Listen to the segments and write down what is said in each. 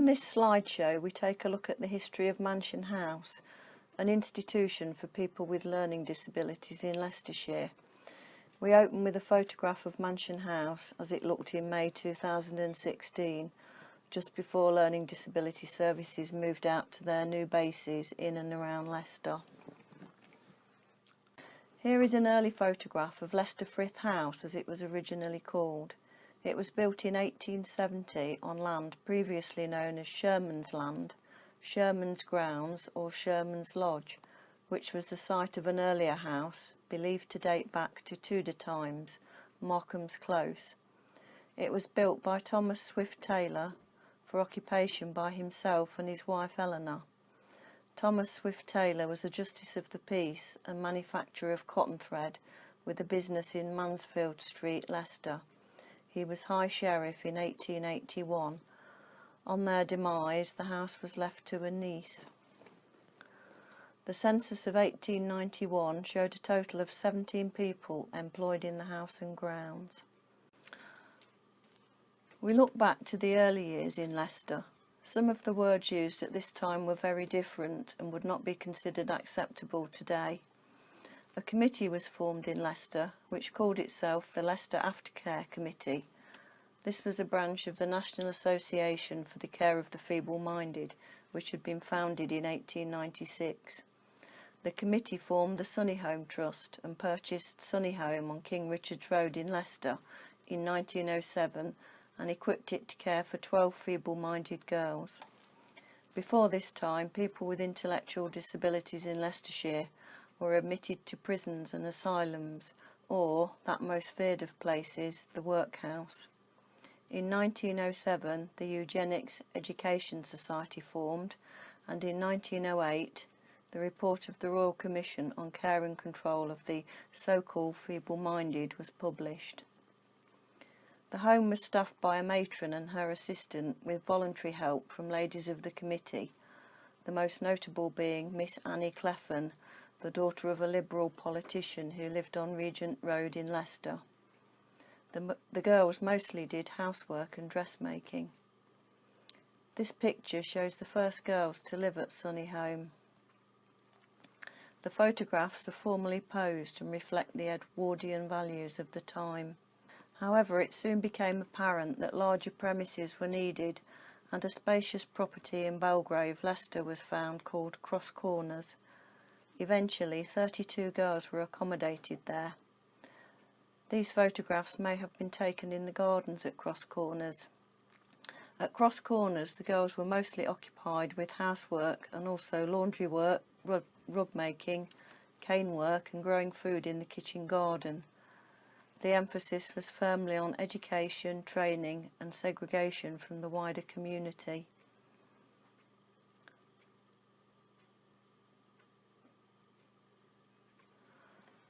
On this slideshow we take a look at the history of Mansion House, an institution for people with learning disabilities in Leicestershire. We open with a photograph of Mansion House as it looked in May 2016, just before Learning Disability Services moved out to their new bases in and around Leicester. Here is an early photograph of Leicestershire House as it was originally called. It was built in 1870 on land previously known as Sherman's Land, Sherman's Grounds or Sherman's Lodge, which was the site of an earlier house, believed to date back to Tudor times, Markham's Close. It was built by Thomas Swift Taylor for occupation by himself and his wife Eleanor. Thomas Swift Taylor was a Justice of the Peace and manufacturer of cotton thread with a business in Mansfield Street, Leicester. He was High Sheriff in 1881. On their demise, the house was left to a niece. The census of 1891 showed a total of 17 people employed in the house and grounds. We look back to the early years in Leicester. Some of the words used at this time were very different and would not be considered acceptable today. A committee was formed in Leicester which called itself the Leicester Aftercare Committee. This was a branch of the National Association for the Care of the Feeble-Minded, which had been founded in 1896. The committee formed the Sunnyhome Trust and purchased Sunnyhome on King Richard's Road in Leicester in 1907 and equipped it to care for 12 feeble-minded girls. Before this time, people with intellectual disabilities in Leicestershire were admitted to prisons and asylums, or, that most feared of places, the workhouse. In 1907, the Eugenics Education Society formed, and in 1908, the report of the Royal Commission on Care and Control of the so-called feeble-minded was published. The home was staffed by a matron and her assistant with voluntary help from ladies of the committee, the most notable being Miss Annie Cleffan, the daughter of a Liberal politician who lived on Regent Road in Leicester. The girls mostly did housework and dressmaking. This picture shows the first girls to live at Sunnyhome. The photographs are formally posed and reflect the Edwardian values of the time. However, it soon became apparent that larger premises were needed, and a spacious property in Belgrave, Leicester, was found called Cross Corners. Eventually, 32 girls were accommodated there. These photographs may have been taken in the gardens at Cross Corners. At Cross Corners, the girls were mostly occupied with housework and also laundry work, rug making, cane work and growing food in the kitchen garden. The emphasis was firmly on education, training and segregation from the wider community.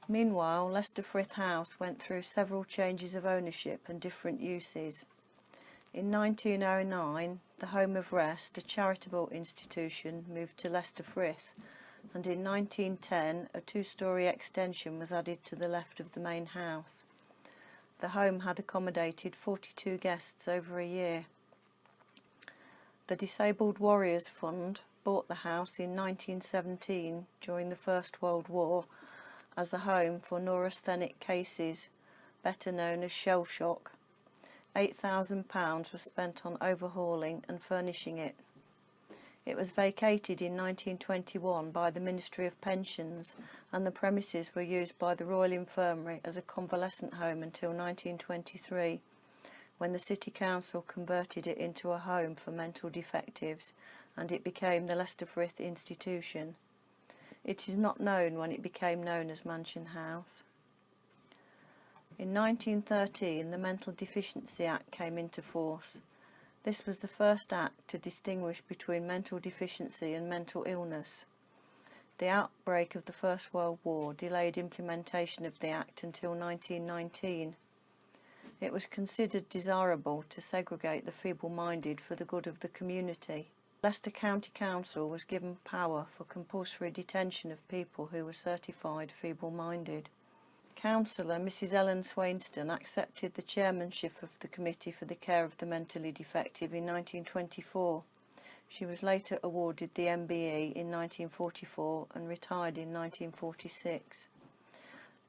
Meanwhile, Leicestershire House went through several changes of ownership and different uses. In 1909, the Home of Rest, a charitable institution, moved to Leicestershire, and in 1910 a two-storey extension was added to the left of the main house. The home had accommodated 42 guests over a year. The Disabled Warriors Fund bought the house in 1917 during the First World War as a home for neurasthenic cases, better known as shell shock. £8,000 was spent on overhauling and furnishing it. It was vacated in 1921 by the Ministry of Pensions, and the premises were used by the Royal Infirmary as a convalescent home until 1923, when the City Council converted it into a home for mental defectives, and it became the Leicestershire Institution. It is not known when it became known as Mansion House. In 1913, the Mental Deficiency Act came into force. This was the first act to distinguish between mental deficiency and mental illness. The outbreak of the First World War delayed implementation of the Act until 1919. It was considered desirable to segregate the feeble-minded for the good of the community. Leicester County Council was given power for compulsory detention of people who were certified feeble-minded. Councillor Mrs Ellen Swainston accepted the chairmanship of the Committee for the Care of the Mentally Defective in 1924. She was later awarded the MBE in 1944 and retired in 1946.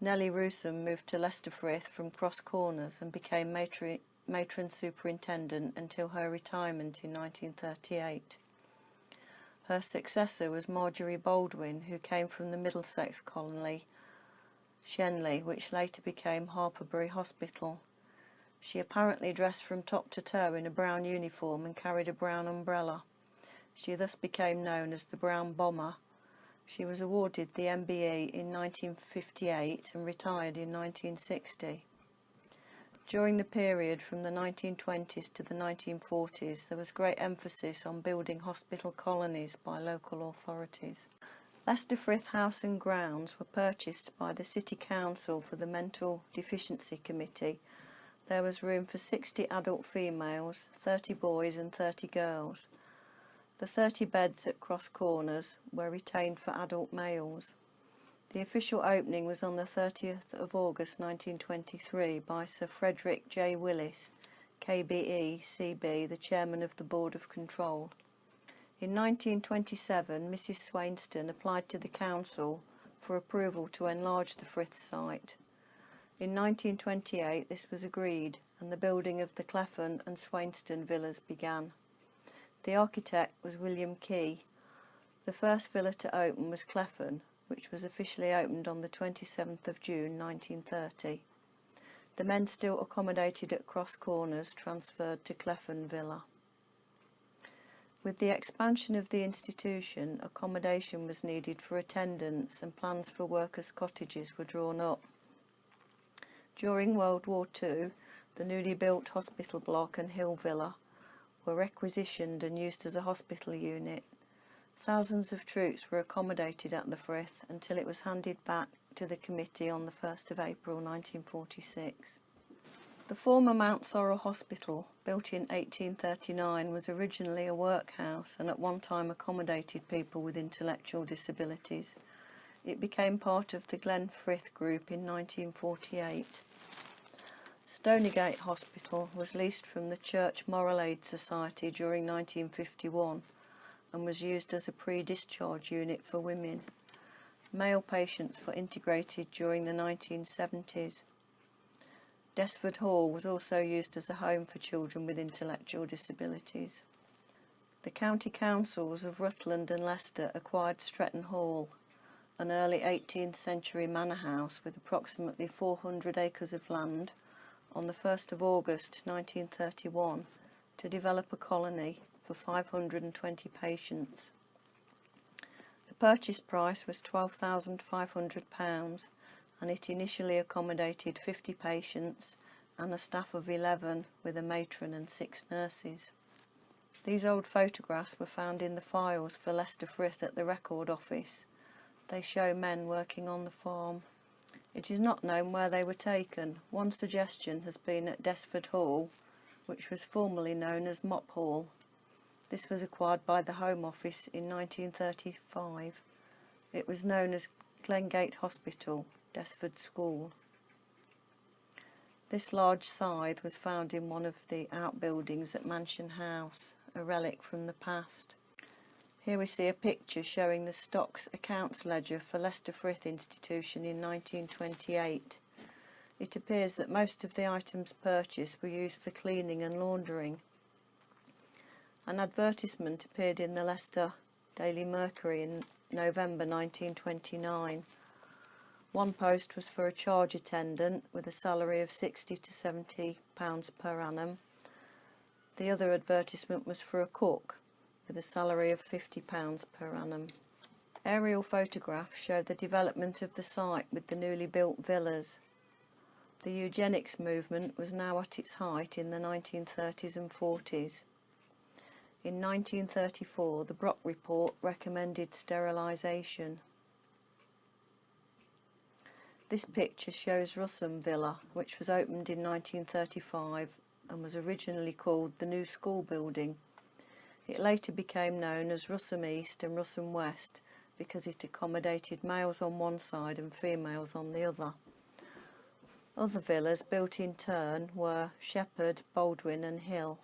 Nellie Rewsome moved to Leicestershire from Cross Corners and became matron superintendent until her retirement in 1938. Her successor was Marjorie Baldwin, who came from the Middlesex colony, Shenley, which later became Harperbury Hospital. She apparently dressed from top to toe in a brown uniform and carried a brown umbrella. She thus became known as the Brown Bomber. She was awarded the MBE in 1958 and retired in 1960. During the period from the 1920s to the 1940s, there was great emphasis on building hospital colonies by local authorities. Leicestershire House and Grounds were purchased by the City Council for the Mental Deficiency Committee. There was room for 60 adult females, 30 boys and 30 girls. The 30 beds at Cross Corners were retained for adult males. The official opening was on the 30th of August 1923 by Sir Frederick J. Willis, KBE, CB, the chairman of the Board of Control. In 1927, Mrs. Swainston applied to the council for approval to enlarge the Frith site. In 1928 this was agreed and the building of the Cleffan and Swainston villas began. The architect was William Key. The first villa to open was Cleffan, which was officially opened on the 27th of June 1930. The men still accommodated at Cross Corners transferred to Cleffan Villa. With the expansion of the institution, accommodation was needed for attendants and plans for workers' cottages were drawn up. During World War II, the newly built hospital block and Hill Villa were requisitioned and used as a hospital unit. Thousands of troops were accommodated at the Frith until it was handed back to the committee on the 1st of April 1946. The former Mountsorrel Hospital, built in 1839, was originally a workhouse and at one time accommodated people with intellectual disabilities. It became part of the Glenfrith Group in 1948. Stonygate Hospital was leased from the Church Moral Aid Society during 1951 and was used as a pre-discharge unit for women. Male patients were integrated during the 1970s. Desford Hall was also used as a home for children with intellectual disabilities. The county councils of Rutland and Leicester acquired Stretton Hall, an early 18th century manor house with approximately 400 acres of land, on the 1st of August 1931 to develop a colony for 520 patients. The purchase price was £12,500 and it initially accommodated 50 patients and a staff of 11 with a matron and 6 nurses. These old photographs were found in the files for Leicester Frith at the Record Office. They show men working on the farm. It is not known where they were taken. One suggestion has been at Desford Hall, which was formerly known as Mop Hall. This was acquired by the Home Office in 1935. It was known as Glengate Hospital, Desford School. This large scythe was found in one of the outbuildings at Mansion House, a relic from the past. Here we see a picture showing the stocks accounts ledger for Leicester Frith Institution in 1928. It appears that most of the items purchased were used for cleaning and laundering. An advertisement appeared in the Leicester Daily Mercury in November 1929. One post was for a charge attendant with a salary of £60 to £70 per annum. The other advertisement was for a cook with a salary of £50 per annum. Aerial photographs show the development of the site with the newly built villas. The eugenics movement was now at its height in the 1930s and 40s. In 1934, the Brock Report recommended sterilisation. This picture shows Russum Villa, which was opened in 1935 and was originally called the New School Building. It later became known as Russum East and Russum West because it accommodated males on one side and females on the other. Other villas built in turn were Shepherd, Baldwin and Hill.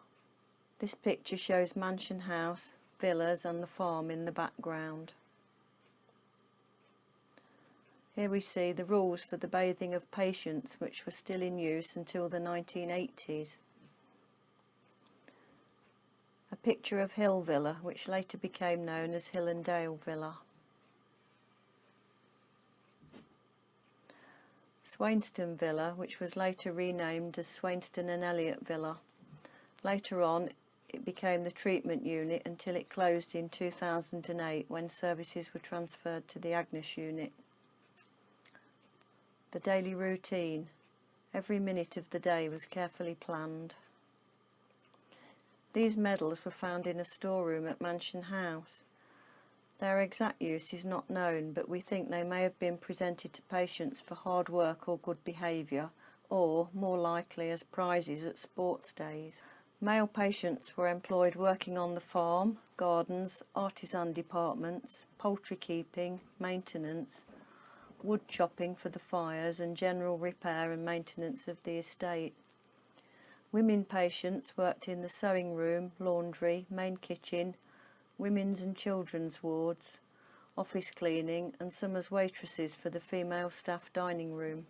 This picture shows Mansion House, villas and the farm in the background. Here we see the rules for the bathing of patients, which were still in use until the 1980s. A picture of Hill Villa, which later became known as Hill and Dale Villa. Swainston Villa, which was later renamed as Swainston and Elliot Villa. Later on it became the treatment unit until it closed in 2008 when services were transferred to the Agnes unit. The daily routine. Every minute of the day was carefully planned. These medals were found in a storeroom at Mansion House. Their exact use is not known, but we think they may have been presented to patients for hard work or good behaviour, or, more likely, as prizes at sports days. Male patients were employed working on the farm, gardens, artisan departments, poultry keeping, maintenance, wood chopping for the fires and general repair and maintenance of the estate. Women patients worked in the sewing room, laundry, main kitchen, women's and children's wards, office cleaning, and some as waitresses for the female staff dining room.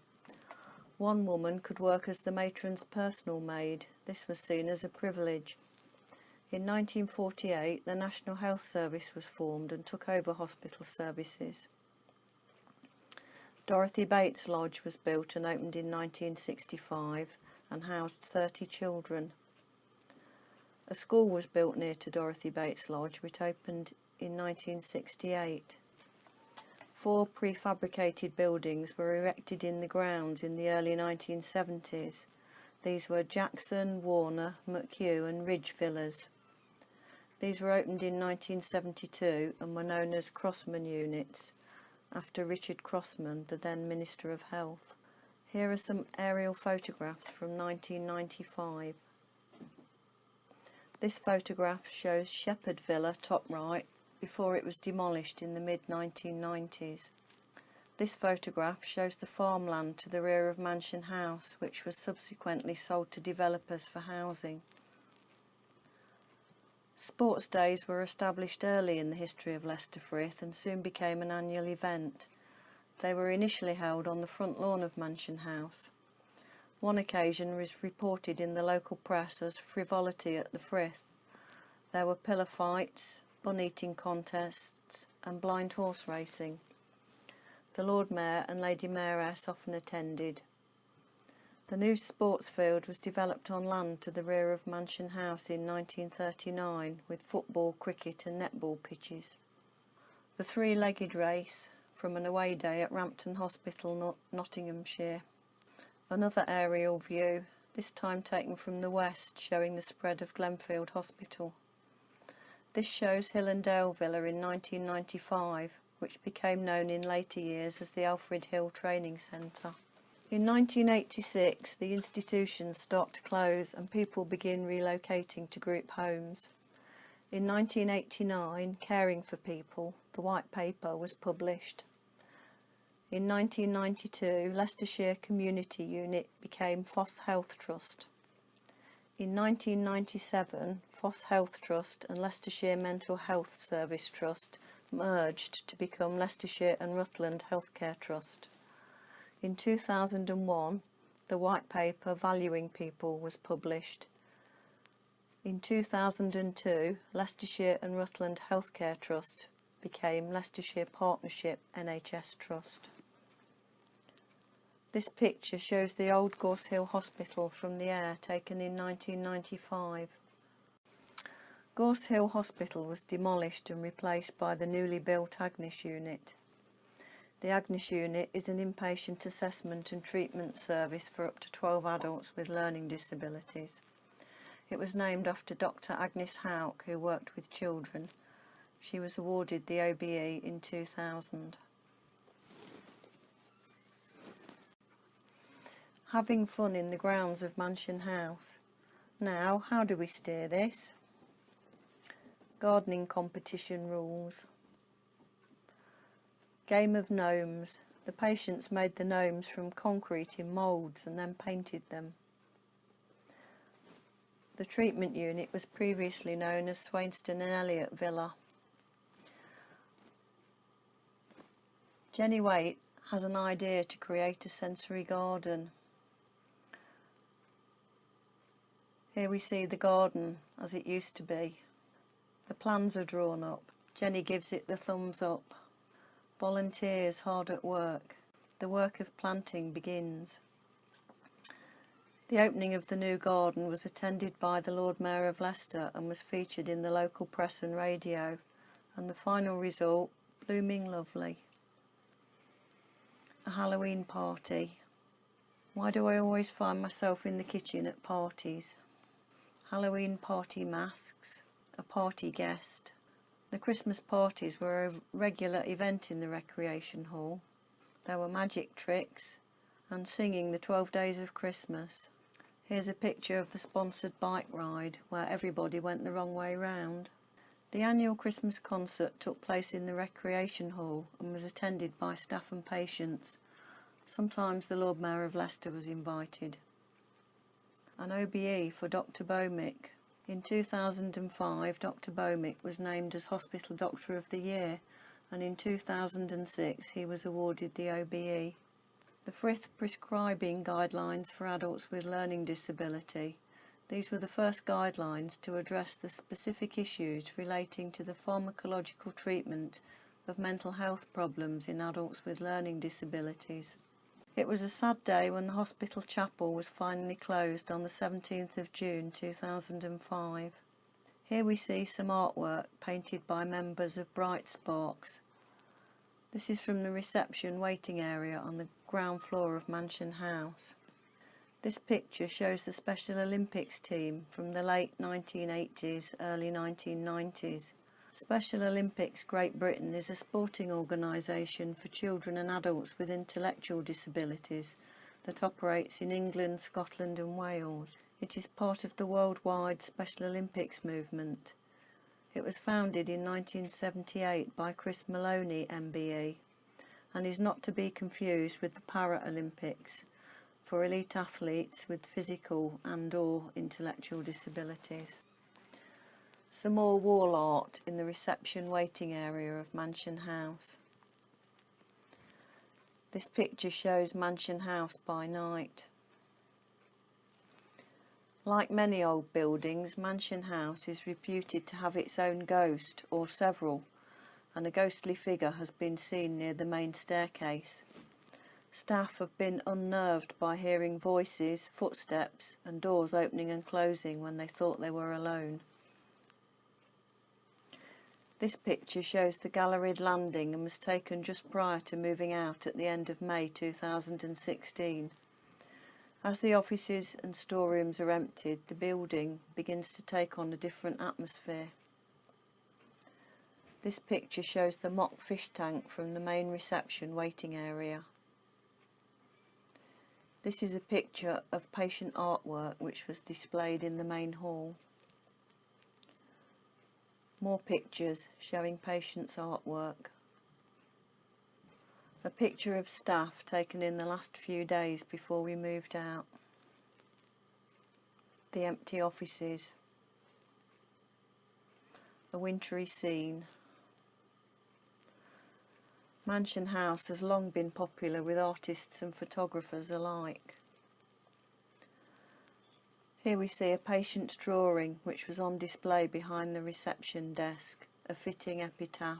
One woman could work as the matron's personal maid. This was seen as a privilege. In 1948 the National Health Service was formed and took over hospital services. Dorothy Bates Lodge was built and opened in 1965 and housed 30 children. A school was built near to Dorothy Bates Lodge, which opened in 1968. 4 prefabricated buildings were erected in the grounds in the early 1970s. These were Jackson, Warner, McHugh and Ridge Villas. These were opened in 1972 and were known as Crossman units, after Richard Crossman, the then Minister of Health. Here are some aerial photographs from 1995. This photograph shows Shepherd Villa, top right, before it was demolished in the mid-1990s. This photograph shows the farmland to the rear of Mansion House, which was subsequently sold to developers for housing. Sports days were established early in the history of Leicestershire and soon became an annual event. They were initially held on the front lawn of Mansion House. One occasion was reported in the local press as frivolity at the Frith. There were pillar fights, bun-eating contests and blind horse racing. The Lord Mayor and Lady Mayoress often attended. The new sports field was developed on land to the rear of Mansion House in 1939 with football, cricket and netball pitches. The three-legged race from an away day at Rampton Hospital, Nottinghamshire. Another aerial view, this time taken from the west, showing the spread of Glenfrith Hospital. This shows Hill and Dale Villa in 1995, which became known in later years as the Alfred Hill Training Centre. In 1986, the institutions start to close and people begin relocating to group homes. In 1989, Caring for People, the white paper, was published. In 1992, Leicestershire Community Unit became Foss Health Trust. In 1997, Foss Health Trust and Leicestershire Mental Health Service Trust merged to become Leicestershire and Rutland Healthcare Trust. In 2001, the white paper Valuing People was published. In 2002, Leicestershire and Rutland Healthcare Trust became Leicestershire Partnership NHS Trust. This picture shows the old Gorse Hill Hospital from the air, taken in 1995. Gorse Hill Hospital was demolished and replaced by the newly built Agnes unit. The Agnes unit is an inpatient assessment and treatment service for up to 12 adults with learning disabilities. It was named after Dr. Agnes Houck, who worked with children. She was awarded the OBE in 2000. Having fun in the grounds of Mansion House. Now, how do we steer this? Gardening competition rules. Game of gnomes. The patients made the gnomes from concrete in moulds and then painted them. The treatment unit was previously known as Swainston and Elliot Villa. Jenny Waite has an idea to create a sensory garden. Here we see the garden as it used to be. The plans are drawn up. Jenny gives it the thumbs up. Volunteers hard at work. The work of planting begins. The opening of the new garden was attended by the Lord Mayor of Leicester and was featured in the local press and radio, and the final result, blooming lovely. A Halloween party. Why do I always find myself in the kitchen at parties? Halloween party masks, a party guest. The Christmas parties were a regular event in the recreation hall. There were magic tricks and singing the 12 days of Christmas. Here's a picture of the sponsored bike ride where everybody went the wrong way round. The annual Christmas concert took place in the recreation hall and was attended by staff and patients. Sometimes the Lord Mayor of Leicester was invited. An OBE for Dr. Bomick. In 2005, Dr. Bomick was named as Hospital Doctor of the Year, and in 2006 he was awarded the OBE. The Frith prescribing guidelines for adults with learning disability. These were the first guidelines to address the specific issues relating to the pharmacological treatment of mental health problems in adults with learning disabilities. It was a sad day when the hospital chapel was finally closed on the 17th of June 2005. Here we see some artwork painted by members of Bright Sparks. This is from the reception waiting area on the ground floor of Mansion House. This picture shows the Special Olympics team from the late 1980s, early 1990s. Special Olympics Great Britain is a sporting organisation for children and adults with intellectual disabilities that operates in England, Scotland and Wales. It is part of the worldwide Special Olympics movement. It was founded in 1978 by Chris Maloney MBE and is not to be confused with the Paralympics for elite athletes with physical and/or intellectual disabilities. Some more wall art in the reception waiting area of Mansion House. This picture shows Mansion House by night. Like many old buildings, Mansion House is reputed to have its own ghost, or several, and a ghostly figure has been seen near the main staircase. Staff have been unnerved by hearing voices, footsteps and doors opening and closing when they thought they were alone. This picture shows the galleried landing and was taken just prior to moving out at the end of May 2016. As the offices and storerooms are emptied, the building begins to take on a different atmosphere. This picture shows the mock fish tank from the main reception waiting area. This is a picture of patient artwork which was displayed in the main hall. More pictures showing patients' artwork. A picture of staff taken in the last few days before we moved out. The empty offices. A wintry scene. Mansion House has long been popular with artists and photographers alike. Here we see a patient's drawing which was on display behind the reception desk, a fitting epitaph.